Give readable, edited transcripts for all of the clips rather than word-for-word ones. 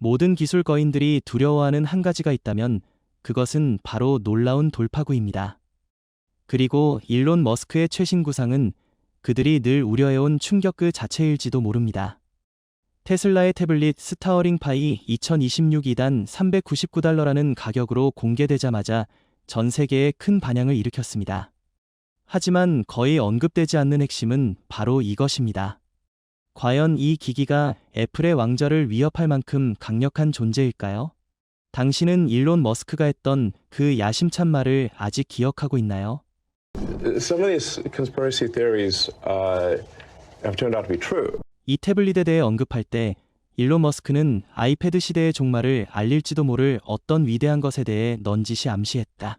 모든 기술 거인들이 두려워하는 한 가지가 있다면 그것은 바로 놀라운 돌파구입니다. 그리고 일론 머스크의 최신 구상은 그들이 늘 우려해온 충격 그 자체일지도 모릅니다. 테슬라의 태블릿 스타어링 파이 2026 2단 $399라는 가격으로 공개되자마자 전 세계에 큰 반향을 일으켰습니다. 하지만 거의 언급되지 않는 핵심은 바로 이것입니다. 과연 이 기기가 애플의 왕좌를 위협할 만큼 강력한 존재일까요? 당신은 일론 머스크가 했던 그 야심찬 말을 아직 기억하고 있나요? Some of these conspiracy theories have turned out to be true. 이 태블릿에 대해 언급할 때 일론 머스크는 아이패드 시대의 종말을 알릴지도 모를 어떤 위대한 것에 대해 넌지시 암시했다.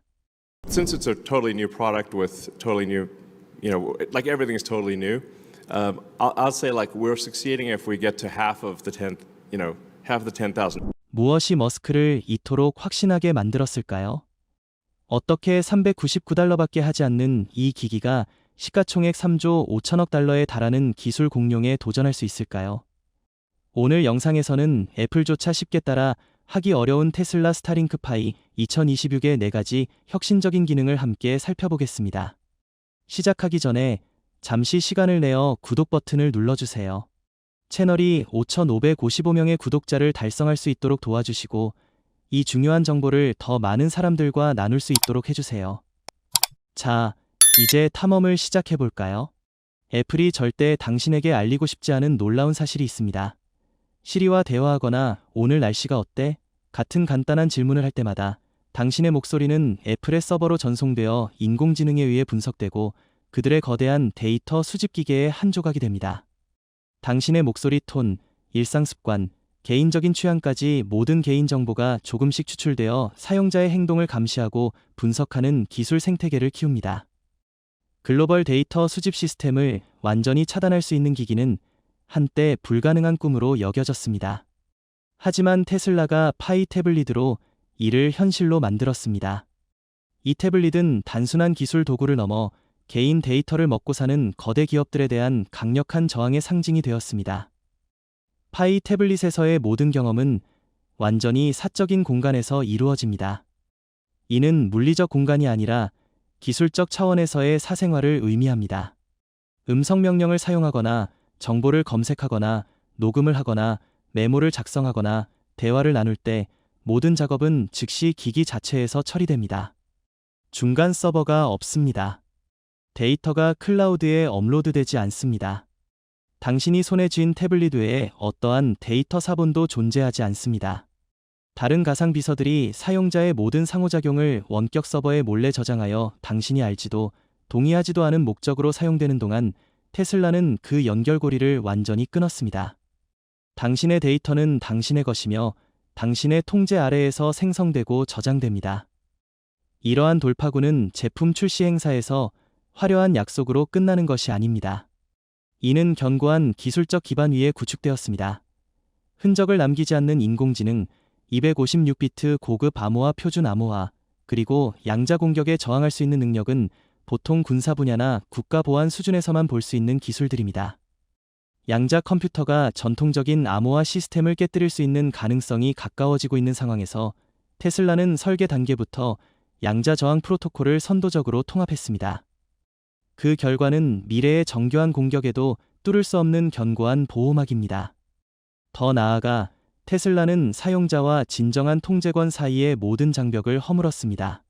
Since it's a totally new product with totally new, like everything's totally new, I'll say like we're succeeding if we get to half of the 10,000. 무엇이 머스크를 이토록 확신하게 만들었을까요? 어떻게 $399밖에 하지 않는 이 기기가 시가총액 3조 5천억 달러에 달하는 기술 공룡에 도전할 수 있을까요? 오늘 영상에서는 애플조차 쉽게 따라 하기 어려운 테슬라 스타링크 파이 2026의 4가지 혁신적인 기능을 함께 살펴보겠습니다. 시작하기 전에 잠시 시간을 내어 구독 버튼을 눌러주세요. 채널이 5,555명의 구독자를 달성할 수 있도록 도와주시고 이 중요한 정보를 더 많은 사람들과 나눌 수 있도록 해주세요. 자, 이제 탐험을 시작해볼까요? 애플이 절대 당신에게 알리고 싶지 않은 놀라운 사실이 있습니다. 시리와 대화하거나 오늘 날씨가 어때? 같은 간단한 질문을 할 때마다 당신의 목소리는 애플의 서버로 전송되어 인공지능에 의해 분석되고 그들의 거대한 데이터 수집 기계의 한 조각이 됩니다. 당신의 목소리 톤, 일상 습관, 개인적인 취향까지 모든 개인 정보가 조금씩 추출되어 사용자의 행동을 감시하고 분석하는 기술 생태계를 키웁니다. 글로벌 데이터 수집 시스템을 완전히 차단할 수 있는 기기는 한때 불가능한 꿈으로 여겨졌습니다. 하지만 테슬라가 파이 태블릿으로 이를 현실로 만들었습니다. 이 태블릿은 단순한 기술 도구를 넘어 개인 데이터를 먹고 사는 거대 기업들에 대한 강력한 저항의 상징이 되었습니다. 파이 태블릿에서의 모든 경험은 완전히 사적인 공간에서 이루어집니다. 이는 물리적 공간이 아니라 기술적 차원에서의 사생활을 의미합니다. 음성 명령을 사용하거나 정보를 검색하거나 녹음을 하거나 메모를 작성하거나 대화를 나눌 때 모든 작업은 즉시 기기 자체에서 처리됩니다. 중간 서버가 없습니다. 데이터가 클라우드에 업로드되지 않습니다. 당신이 손에 쥔 태블릿 외에 어떠한 데이터 사본도 존재하지 않습니다. 다른 가상 비서들이 사용자의 모든 상호작용을 원격 서버에 몰래 저장하여 당신이 알지도 동의하지도 않은 목적으로 사용되는 동안 테슬라는 그 연결고리를 완전히 끊었습니다. 당신의 데이터는 당신의 것이며 당신의 통제 아래에서 생성되고 저장됩니다. 이러한 돌파구는 제품 출시 행사에서 화려한 약속으로 끝나는 것이 아닙니다. 이는 견고한 기술적 기반 위에 구축되었습니다. 흔적을 남기지 않는 인공지능, 256비트 고급 암호화 표준 암호화, 그리고 양자 공격에 저항할 수 있는 능력은 보통 군사 분야나 국가 보안 수준에서만 볼 수 있는 기술들입니다. 양자 컴퓨터가 전통적인 암호화 시스템을 깨뜨릴 수 있는 가능성이 가까워지고 있는 상황에서 테슬라는 설계 단계부터 양자 저항 프로토콜을 선도적으로 통합했습니다. 그 결과는 미래의 정교한 공격에도 뚫을 수 없는 견고한 보호막입니다. 더 나아가 테슬라는 사용자와 진정한 통제권 사이의 모든 장벽을 허물었습니다.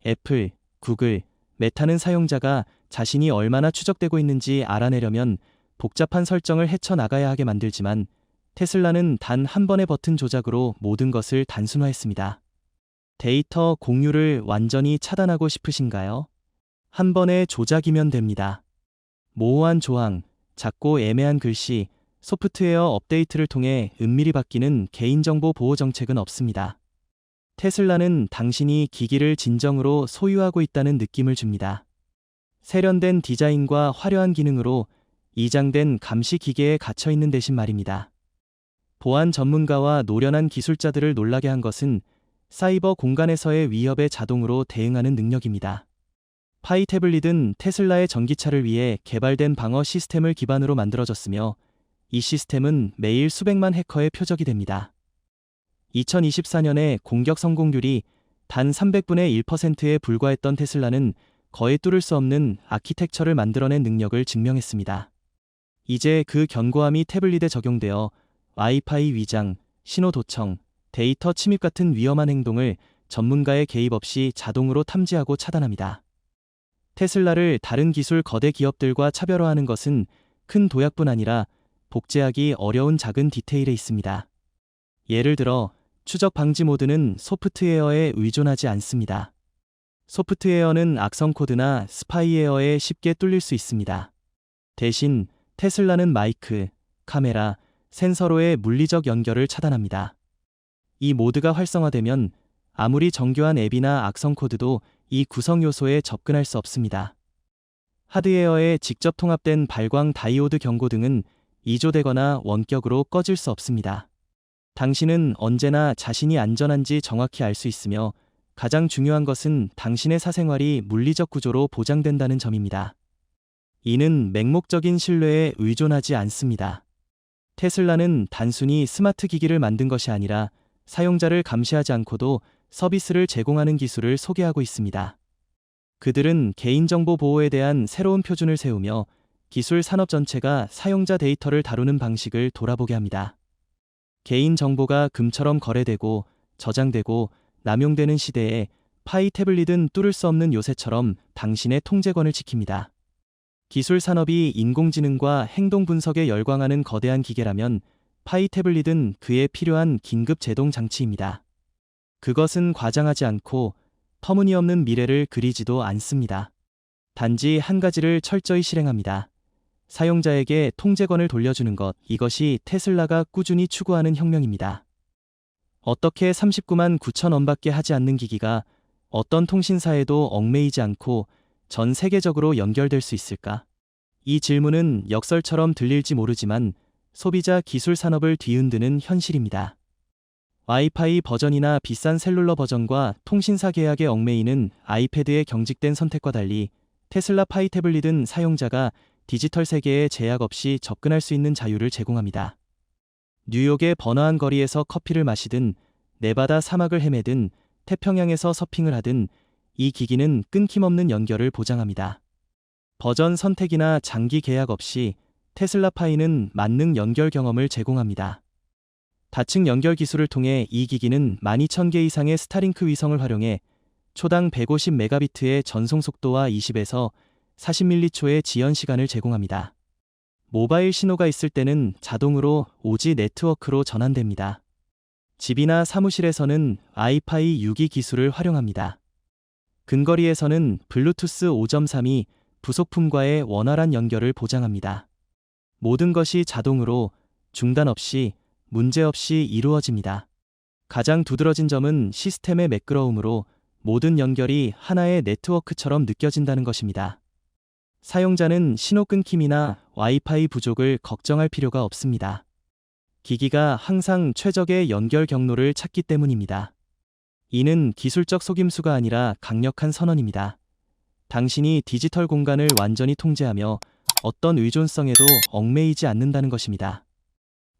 애플, 구글, 메타는 사용자가 자신이 얼마나 추적되고 있는지 알아내려면 복잡한 설정을 헤쳐나가야 하게 만들지만 테슬라는 단 한 번의 버튼 조작으로 모든 것을 단순화했습니다. 데이터 공유를 완전히 차단하고 싶으신가요? 한 번의 조작이면 됩니다. 모호한 조항, 작고 애매한 글씨, 소프트웨어 업데이트를 통해 은밀히 바뀌는 개인정보 보호 정책은 없습니다. 테슬라는 당신이 기기를 진정으로 소유하고 있다는 느낌을 줍니다. 세련된 디자인과 화려한 기능으로 이장된 감시 기계에 갇혀 있는 대신 말입니다. 보안 전문가와 노련한 기술자들을 놀라게 한 것은 사이버 공간에서의 위협에 자동으로 대응하는 능력입니다. 파이 태블릿은 테슬라의 전기차를 위해 개발된 방어 시스템을 기반으로 만들어졌으며 이 시스템은 매일 수백만 해커의 표적이 됩니다. 2024년에 공격 성공률이 단 300분의 1%에 불과했던 테슬라는 거의 뚫을 수 없는 아키텍처를 만들어낸 능력을 증명했습니다. 이제 그 견고함이 태블릿에 적용되어 와이파이 위장, 신호 도청, 데이터 침입 같은 위험한 행동을 전문가의 개입 없이 자동으로 탐지하고 차단합니다. 테슬라를 다른 기술 거대 기업들과 차별화하는 것은 큰 도약뿐 아니라 복제하기 어려운 작은 디테일에 있습니다. 예를 들어 추적 방지 모드는 소프트웨어에 의존하지 않습니다. 소프트웨어는 악성 코드나 스파이웨어에 쉽게 뚫릴 수 있습니다. 대신 테슬라는 마이크, 카메라, 센서로의 물리적 연결을 차단합니다. 이 모드가 활성화되면 아무리 정교한 앱이나 악성 코드도 이 구성 요소에 접근할 수 없습니다. 하드웨어에 직접 통합된 발광 다이오드 경고 등은 이조되거나 원격으로 꺼질 수 없습니다. 당신은 언제나 자신이 안전한지 정확히 알 수 있으며 가장 중요한 것은 당신의 사생활이 물리적 구조로 보장된다는 점입니다. 이는 맹목적인 신뢰에 의존하지 않습니다. 테슬라는 단순히 스마트 기기를 만든 것이 아니라 사용자를 감시하지 않고도 서비스를 제공하는 기술을 소개하고 있습니다. 그들은 개인정보 보호에 대한 새로운 표준을 세우며 기술 산업 전체가 사용자 데이터를 다루는 방식을 돌아보게 합니다. 개인정보가 금처럼 거래되고 저장되고 남용되는 시대에 파이 태블릿은 뚫을 수 없는 요새처럼 당신의 통제권을 지킵니다. 기술 산업이 인공지능과 행동 분석에 열광하는 거대한 기계라면 파이 태블릿은 그에 필요한 긴급 제동 장치입니다. 그것은 과장하지 않고 터무니없는 미래를 그리지도 않습니다. 단지 한 가지를 철저히 실행합니다. 사용자에게 통제권을 돌려주는 것, 이것이 테슬라가 꾸준히 추구하는 혁명입니다. 어떻게 39만 9천 원밖에 하지 않는 기기가 어떤 통신사에도 얽매이지 않고 전 세계적으로 연결될 수 있을까? 이 질문은 역설처럼 들릴지 모르지만 소비자 기술 산업을 뒤흔드는 현실입니다. 와이파이 버전이나 비싼 셀룰러 버전과 통신사 계약에 얽매이는 아이패드의 경직된 선택과 달리 테슬라 파이 태블릿은 사용자가 디지털 세계에 제약 없이 접근할 수 있는 자유를 제공합니다. 뉴욕의 번화한 거리에서 커피를 마시든 네바다 사막을 헤매든 태평양에서 서핑을 하든 이 기기는 끊김없는 연결을 보장합니다. 버전 선택이나 장기 계약 없이 테슬라 파이는 만능 연결 경험을 제공합니다. 다층 연결 기술을 통해 이 기기는 12,000개 이상의 스타링크 위성을 활용해 초당 150메가비트의 전송 속도와 20에서 40ms/초의 지연 시간을 제공합니다. 모바일 신호가 있을 때는 자동으로 오지 네트워크로 전환됩니다. 집이나 사무실에서는 와이파이 6이 기술을 활용합니다. 근거리에서는 블루투스 5.3이 부속품과의 원활한 연결을 보장합니다. 모든 것이 자동으로 중단 없이 문제없이 이루어집니다. 가장 두드러진 점은 시스템의 매끄러움으로 모든 연결이 하나의 네트워크처럼 느껴진다는 것입니다. 사용자는 신호 끊김이나 와이파이 부족을 걱정할 필요가 없습니다. 기기가 항상 최적의 연결 경로를 찾기 때문입니다. 이는 기술적 속임수가 아니라 강력한 선언입니다. 당신이 디지털 공간을 완전히 통제하며 어떤 의존성에도 얽매이지 않는다는 것입니다.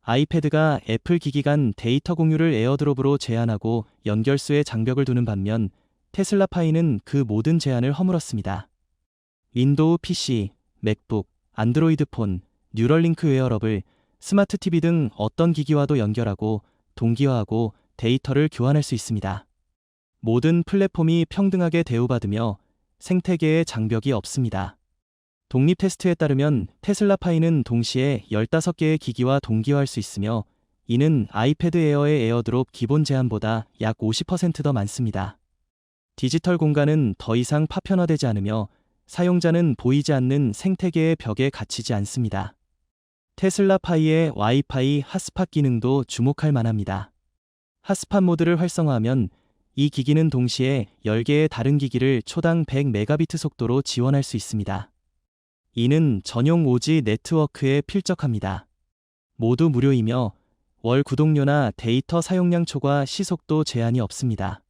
아이패드가 애플 기기 간 데이터 공유를 에어드롭으로 제한하고 연결수에 장벽을 두는 반면 테슬라 파이는 그 모든 제한을 허물었습니다. 윈도우 PC, 맥북, 안드로이드 폰, 뉴럴링크 웨어러블, 스마트 TV 등 어떤 기기와도 연결하고 동기화하고 데이터를 교환할 수 있습니다. 모든 플랫폼이 평등하게 대우받으며 생태계에 장벽이 없습니다. 독립 테스트에 따르면 테슬라 파이는 동시에 15개의 기기와 동기화할 수 있으며 이는 아이패드 에어의 에어드롭 기본 제한보다 약 50% 더 많습니다. 디지털 공간은 더 이상 파편화되지 않으며 사용자는 보이지 않는 생태계의 벽에 갇히지 않습니다. 테슬라 파이의 와이파이 핫스팟 기능도 주목할 만합니다. 핫스팟 모드를 활성화하면 이 기기는 동시에 10개의 다른 기기를 초당 100메가비트 속도로 지원할 수 있습니다. 이는 전용 오지 네트워크에 필적합니다. 모두 무료이며 월 구독료나 데이터 사용량 초과 시속도 제한이 없습니다.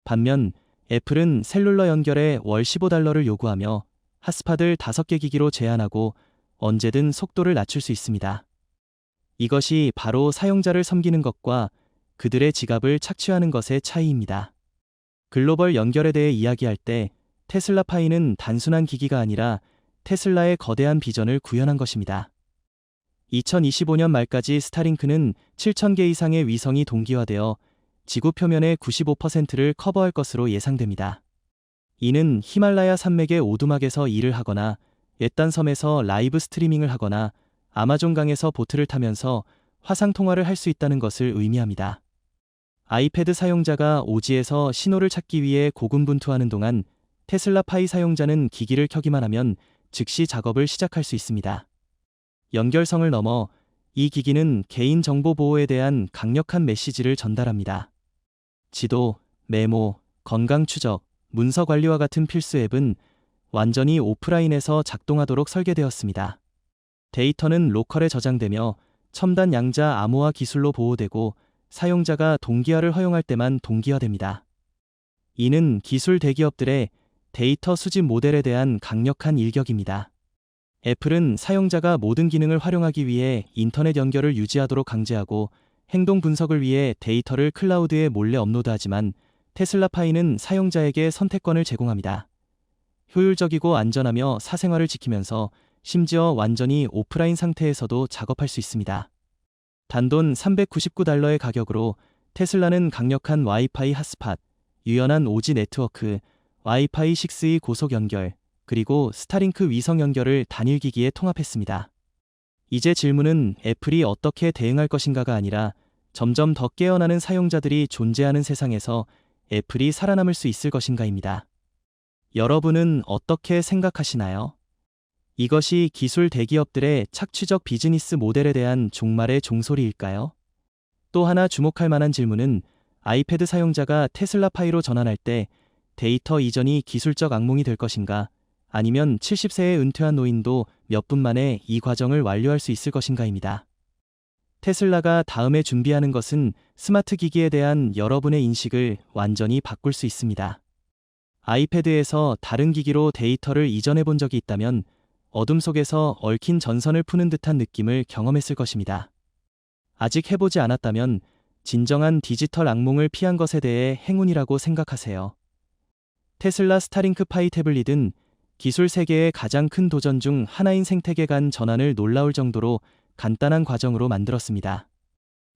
반면 애플은 셀룰러 연결에 월 $15를 요구하며 핫스팟을 5개 기기로 제한하고 언제든 속도를 낮출 수 있습니다. 이것이 바로 사용자를 섬기는 것과 그들의 지갑을 착취하는 것의 차이입니다. 글로벌 연결에 대해 이야기할 때 테슬라 파이는 단순한 기기가 아니라 테슬라의 거대한 비전을 구현한 것입니다. 2025년 말까지 스타링크는 7,000개 이상의 위성이 동기화되어 지구 표면의 95%를 커버할 것으로 예상됩니다. 이는 히말라야 산맥의 오두막에서 일을 하거나 외딴 섬에서 라이브 스트리밍을 하거나 아마존강에서 보트를 타면서 화상 통화를 할 수 있다는 것을 의미합니다. 아이패드 사용자가 오지에서 신호를 찾기 위해 고군분투하는 동안 테슬라 파이 사용자는 기기를 켜기만 하면 즉시 작업을 시작할 수 있습니다. 연결성을 넘어 이 기기는 개인정보 보호에 대한 강력한 메시지를 전달합니다. 지도, 메모, 건강 추적, 문서 관리와 같은 필수 앱은 완전히 오프라인에서 작동하도록 설계되었습니다. 데이터는 로컬에 저장되며 첨단 양자 암호화 기술로 보호되고 사용자가 동기화를 허용할 때만 동기화됩니다. 이는 기술 대기업들의 데이터 수집 모델에 대한 강력한 일격입니다. 애플은 사용자가 모든 기능을 활용하기 위해 인터넷 연결을 유지하도록 강제하고 행동 분석을 위해 데이터를 클라우드에 몰래 업로드하지만 테슬라 파이는 사용자에게 선택권을 제공합니다. 효율적이고 안전하며 사생활을 지키면서 심지어 완전히 오프라인 상태에서도 작업할 수 있습니다. 단돈 $399의 가격으로 테슬라는 강력한 와이파이 핫스팟, 유연한 오지 네트워크, 와이파이 6E 고속 연결, 그리고 스타링크 위성 연결을 단일 기기에 통합했습니다. 이제 질문은 애플이 어떻게 대응할 것인가가 아니라 점점 더 깨어나는 사용자들이 존재하는 세상에서 애플이 살아남을 수 있을 것인가입니다. 여러분은 어떻게 생각하시나요? 이것이 기술 대기업들의 착취적 비즈니스 모델에 대한 종말의 종소리일까요? 또 하나 주목할 만한 질문은 아이패드 사용자가 테슬라 파이로 전환할 때 데이터 이전이 기술적 악몽이 될 것인가, 아니면 70세에 은퇴한 노인도 몇 분 만에 이 과정을 완료할 수 있을 것인가입니다. 테슬라가 다음에 준비하는 것은 스마트 기기에 대한 여러분의 인식을 완전히 바꿀 수 있습니다. 아이패드에서 다른 기기로 데이터를 이전해 본 적이 있다면 어둠 속에서 얽힌 전선을 푸는 듯한 느낌을 경험했을 것입니다. 아직 해보지 않았다면 진정한 디지털 악몽을 피한 것에 대해 행운이라고 생각하세요. 테슬라 스타링크 파이 태블릿은 기술 세계의 가장 큰 도전 중 하나인 생태계 간 전환을 놀라울 정도로 간단한 과정으로 만들었습니다.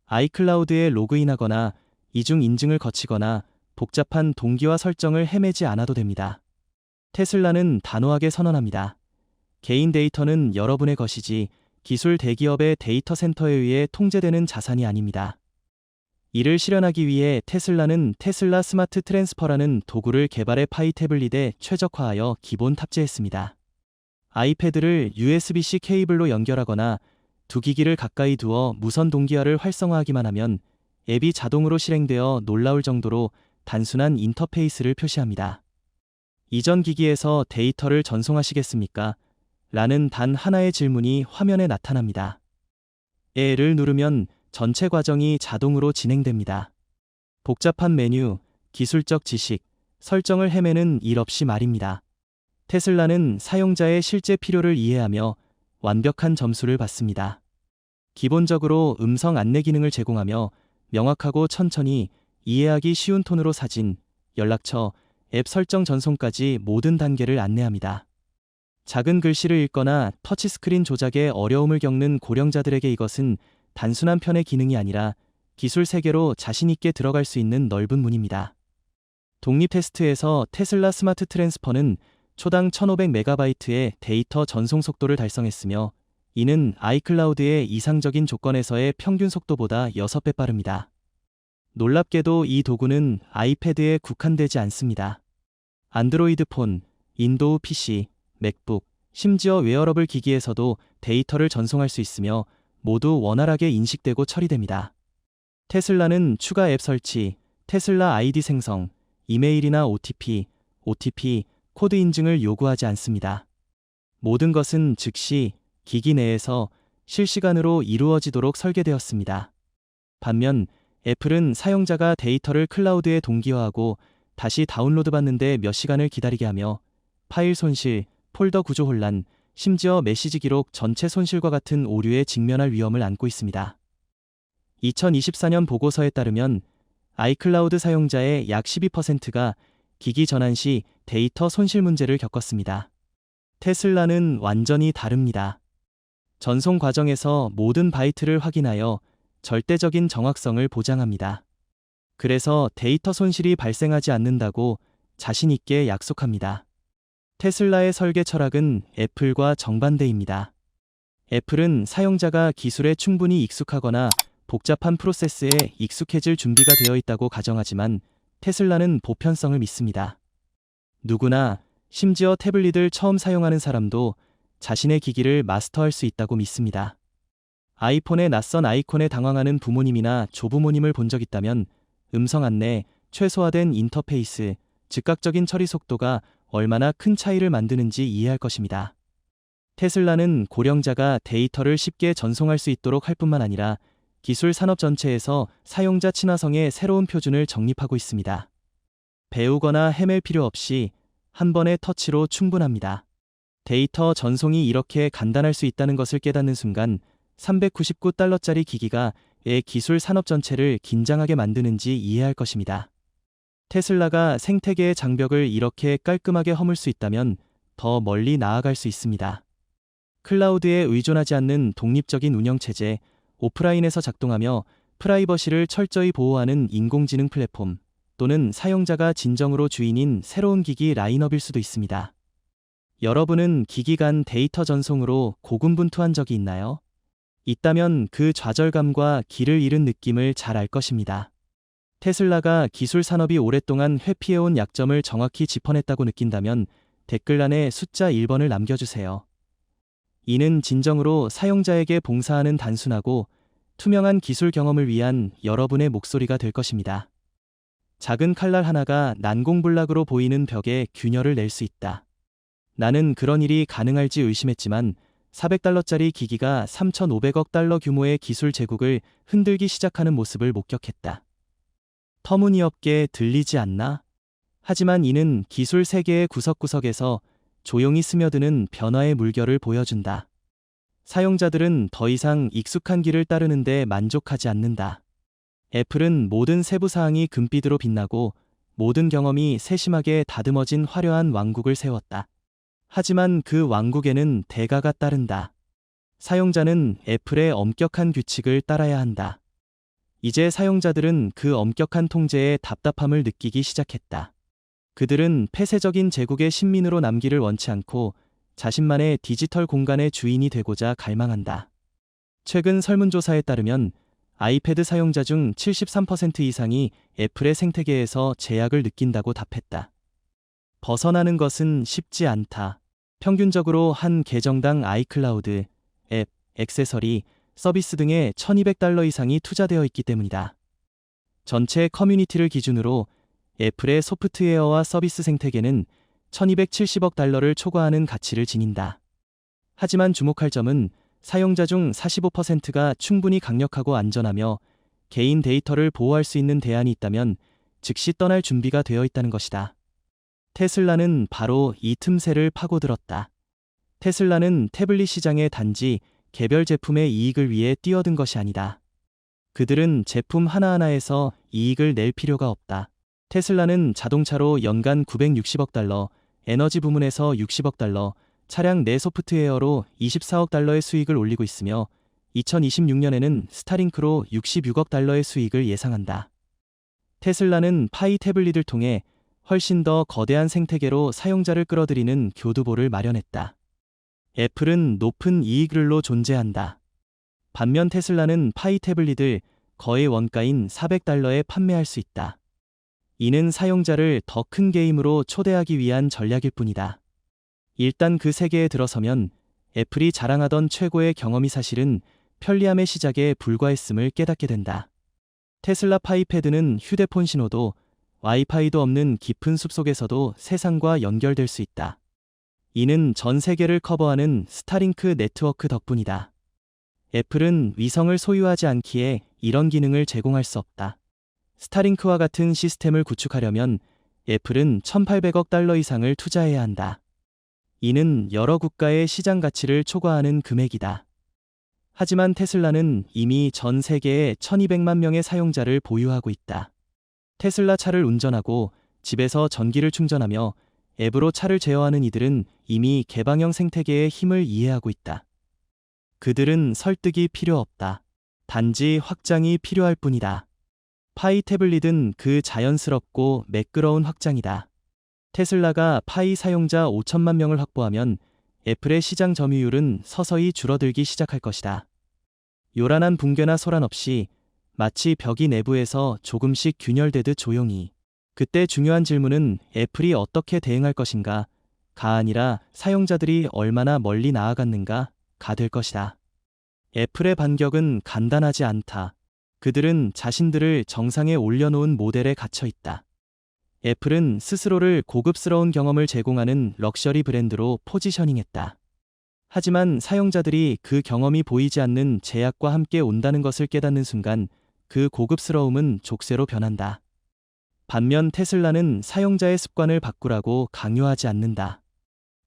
아이클라우드에 로그인하거나 이중 인증을 거치거나 복잡한 동기화 설정을 헤매지 않아도 됩니다. 테슬라는 단호하게 선언합니다. 개인 데이터는 여러분의 것이지 기술 대기업의 데이터 센터에 의해 통제되는 자산이 아닙니다. 이를 실현하기 위해 테슬라는 테슬라 스마트 트랜스퍼라는 도구를 개발해 파이 태블릿에 최적화하여 기본 탑재했습니다. 아이패드를 USB-C 케이블로 연결하거나 두 기기를 가까이 두어 무선 동기화를 활성화하기만 하면 앱이 자동으로 실행되어 놀라울 정도로 단순한 인터페이스를 표시합니다. 이전 기기에서 데이터를 전송하시겠습니까? 라는 단 하나의 질문이 화면에 나타납니다. 를 누르면 전체 과정이 자동으로 진행됩니다. 복잡한 메뉴, 기술적 지식, 설정을 헤매는 일 없이 말입니다. 테슬라는 사용자의 실제 필요를 이해하며 완벽한 점수를 받습니다. 기본적으로 음성 안내 기능을 제공하며 명확하고 천천히 이해하기 쉬운 톤으로 사진, 연락처, 앱 설정 전송까지 모든 단계를 안내합니다. 작은 글씨를 읽거나 터치스크린 조작에 어려움을 겪는 고령자들에게 이것은 단순한 편의 기능이 아니라 기술 세계로 자신 있게 들어갈 수 있는 넓은 문입니다. 독립 테스트에서 테슬라 스마트 트랜스퍼는 초당 1500MB의 데이터 전송 속도를 달성했으며 이는 아이클라우드의 이상적인 조건에서의 평균 속도보다 6배 빠릅니다. 놀랍게도 이 도구는 아이패드에 국한되지 않습니다. 안드로이드 폰, 윈도우 PC, 맥북, 심지어 웨어러블 기기에서도 데이터를 전송할 수 있으며 모두 원활하게 인식되고 처리됩니다. 테슬라는 추가 앱 설치, 테슬라 아이디 생성, 이메일이나 OTP, 코드 인증을 요구하지 않습니다. 모든 것은 즉시 기기 내에서 실시간으로 이루어지도록 설계되었습니다. 반면 애플은 사용자가 데이터를 클라우드에 동기화하고 다시 다운로드받는데 몇 시간을 기다리게 하며 파일 손실, 폴더 구조 혼란, 심지어 메시지 기록 전체 손실과 같은 오류에 직면할 위험을 안고 있습니다. 2024년 보고서에 따르면 아이클라우드 사용자의 약 12%가 기기 전환 시 데이터 손실 문제를 겪었습니다. 테슬라는 완전히 다릅니다. 전송 과정에서 모든 바이트를 확인하여 절대적인 정확성을 보장합니다. 그래서 데이터 손실이 발생하지 않는다고 자신 있게 약속합니다. 테슬라의 설계 철학은 애플과 정반대입니다. 애플은 사용자가 기술에 충분히 익숙하거나 복잡한 프로세스에 익숙해질 준비가 되어 있다고 가정하지만 테슬라는 보편성을 믿습니다. 누구나, 심지어 태블릿을 처음 사용하는 사람도 자신의 기기를 마스터할 수 있다고 믿습니다. 아이폰의 낯선 아이콘에 당황하는 부모님이나 조부모님을 본 적 있다면 음성 안내, 최소화된 인터페이스, 즉각적인 처리 속도가 얼마나 큰 차이를 만드는지 이해할 것입니다. 테슬라는 고령자가 데이터를 쉽게 전송할 수 있도록 할 뿐만 아니라 기술 산업 전체에서 사용자 친화성의 새로운 표준을 정립하고 있습니다. 배우거나 헤맬 필요 없이 한 번의 터치로 충분합니다. 데이터 전송이 이렇게 간단할 수 있다는 것을 깨닫는 순간 399달러짜리 기기가 왜 기술 산업 전체를 긴장하게 만드는지 이해할 것입니다. 테슬라가 생태계의 장벽을 이렇게 깔끔하게 허물 수 있다면 더 멀리 나아갈 수 있습니다. 클라우드에 의존하지 않는 독립적인 운영체제, 오프라인에서 작동하며 프라이버시를 철저히 보호하는 인공지능 플랫폼, 또는 사용자가 진정으로 주인인 새로운 기기 라인업일 수도 있습니다. 여러분은 기기 간 데이터 전송으로 고군분투한 적이 있나요? 있다면 그 좌절감과 길을 잃은 느낌을 잘 알 것입니다. 테슬라가 기술 산업이 오랫동안 회피해온 약점을 정확히 짚어냈다고 느낀다면 댓글란에 숫자 1번을 남겨주세요. 이는 진정으로 사용자에게 봉사하는 단순하고 투명한 기술 경험을 위한 여러분의 목소리가 될 것입니다. 작은 칼날 하나가 난공불락으로 보이는 벽에 균열을 낼 수 있다. 나는 그런 일이 가능할지 의심했지만 400달러짜리 기기가 3,500억 달러 규모의 기술 제국을 흔들기 시작하는 모습을 목격했다. 터무니없게 들리지 않나? 하지만 이는 기술 세계의 구석구석에서 조용히 스며드는 변화의 물결을 보여준다. 사용자들은 더 이상 익숙한 길을 따르는데 만족하지 않는다. 애플은 모든 세부 사항이 금빛으로 빛나고 모든 경험이 세심하게 다듬어진 화려한 왕국을 세웠다. 하지만 그 왕국에는 대가가 따른다. 사용자는 애플의 엄격한 규칙을 따라야 한다. 이제 사용자들은 그 엄격한 통제에 답답함을 느끼기 시작했다. 그들은 폐쇄적인 제국의 신민으로 남기를 원치 않고 자신만의 디지털 공간의 주인이 되고자 갈망한다. 최근 설문조사에 따르면 아이패드 사용자 중 73% 이상이 애플의 생태계에서 제약을 느낀다고 답했다. 벗어나는 것은 쉽지 않다. 평균적으로 한 계정당 아이클라우드, 앱, 액세서리, 서비스 등에 1,200달러 이상이 투자되어 있기 때문이다. 전체 커뮤니티를 기준으로 애플의 소프트웨어와 서비스 생태계는 1,270억 달러를 초과하는 가치를 지닌다. 하지만 주목할 점은 사용자 중 45%가 충분히 강력하고 안전하며 개인 데이터를 보호할 수 있는 대안이 있다면 즉시 떠날 준비가 되어 있다는 것이다. 테슬라는 바로 이 틈새를 파고들었다. 테슬라는 태블릿 시장에 단지 개별 제품의 이익을 위해 뛰어든 것이 아니다. 그들은 제품 하나하나에서 이익을 낼 필요가 없다. 테슬라는 자동차로 연간 960억 달러, 에너지 부문에서 60억 달러, 차량 내 소프트웨어로 24억 달러의 수익을 올리고 있으며 2026년에는 스타링크로 66억 달러의 수익을 예상한다. 테슬라는 파이 태블릿을 통해 훨씬 더 거대한 생태계로 사용자를 끌어들이는 교두보를 마련했다. 애플은 높은 이익률로 존재한다. 반면 테슬라는 파이 태블릿을 거의 원가인 400달러에 판매할 수 있다. 이는 사용자를 더 큰 게임으로 초대하기 위한 전략일 뿐이다. 일단 그 세계에 들어서면 애플이 자랑하던 최고의 경험이 사실은 편리함의 시작에 불과했음을 깨닫게 된다. 테슬라 파이패드는 휴대폰 신호도 와이파이도 없는 깊은 숲속에서도 세상과 연결될 수 있다. 이는 전 세계를 커버하는 스타링크 네트워크 덕분이다. 애플은 위성을 소유하지 않기에 이런 기능을 제공할 수 없다. 스타링크와 같은 시스템을 구축하려면 애플은 1,800억 달러 이상을 투자해야 한다. 이는 여러 국가의 시장 가치를 초과하는 금액이다. 하지만 테슬라는 이미 전 세계에 1200만 명의 사용자를 보유하고 있다. 테슬라 차를 운전하고 집에서 전기를 충전하며 앱으로 차를 제어하는 이들은 이미 개방형 생태계의 힘을 이해하고 있다. 그들은 설득이 필요 없다. 단지 확장이 필요할 뿐이다. 파이 태블릿은 그 자연스럽고 매끄러운 확장이다. 테슬라가 파이 사용자 5천만 명을 확보하면 애플의 시장 점유율은 서서히 줄어들기 시작할 것이다. 요란한 붕괴나 소란 없이 마치 벽이 내부에서 조금씩 균열되듯 조용히. 그때 중요한 질문은 애플이 어떻게 대응할 것인가 가 아니라 사용자들이 얼마나 멀리 나아갔는가 가 될 것이다. 애플의 반격은 간단하지 않다. 그들은 자신들을 정상에 올려놓은 모델에 갇혀 있다. 애플은 스스로를 고급스러운 경험을 제공하는 럭셔리 브랜드로 포지셔닝했다. 하지만 사용자들이 그 경험이 보이지 않는 제약과 함께 온다는 것을 깨닫는 순간 그 고급스러움은 족쇄로 변한다. 반면 테슬라는 사용자의 습관을 바꾸라고 강요하지 않는다.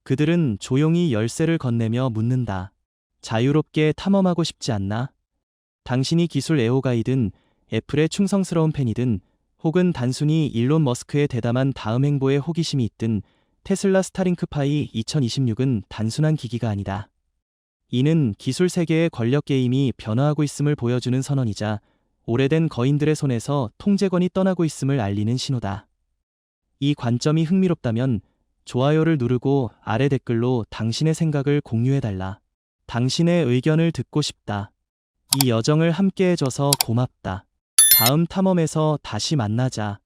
그들은 조용히 열쇠를 건네며 묻는다. 자유롭게 탐험하고 싶지 않나? 당신이 기술 애호가이든 애플의 충성스러운 팬이든 혹은 단순히 일론 머스크의 대담한 다음 행보에 호기심이 있든 테슬라 스타링크 파이 2026은 단순한 기기가 아니다. 이는 기술 세계의 권력 게임이 변화하고 있음을 보여주는 선언이자 오래된 거인들의 손에서 통제권이 떠나고 있음을 알리는 신호다. 이 관점이 흥미롭다면 좋아요를 누르고 아래 댓글로 당신의 생각을 공유해달라. 당신의 의견을 듣고 싶다. 이 여정을 함께 해줘서 고맙다. 다음 탐험에서 다시 만나자.